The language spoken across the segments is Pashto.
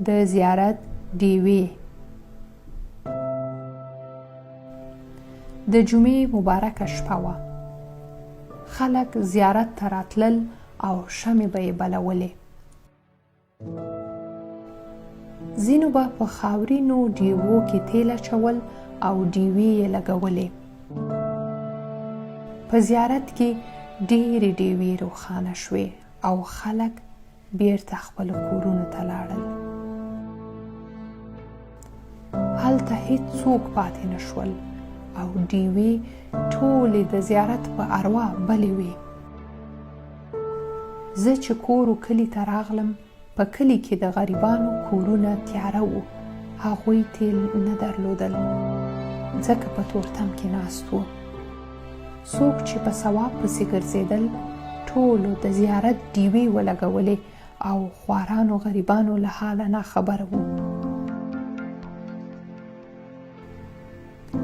دزیارت ډیوي. د جمعې مبارکه شپه وه. خلک زیارت ته راتلل او شمې به یې بلولې. ځینو به په خاورینو ډیوو کې تیل اچول او ډیوې یې لګولې. په زیارت کې ډېرې ډیوې روښانه شوې او خلک بیرته خپلو کورونو ته لاړل. هلته هیڅوک پاتې نه شول او ډیوې ټولې د زیارت په اروا بلې وې. زه چې کور و کلي ته راغلم، په کلي کې د غریبانو کورونه تیاره وو. هغوی تیل نه درلودل ځکه په تورتم کې ناست وو. څوک چې په ثواب پسې ګرځېدل ټولو د زیارت ډیوې ولګولې او خوارانو غریبانو له حاله ناخبره وو.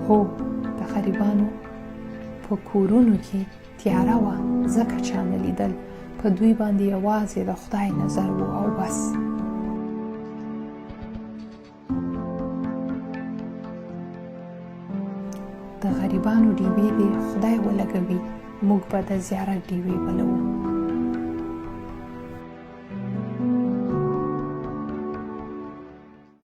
هو، د غریبانو په کورونو کې تیاره وه ځکه چا نه لیدل. په دوی باندې یوازې د خدای نظر و او بس. د غریبانو ډیوې دې خدای ولګوي، موږ به د زیارت ډیوې بلوو.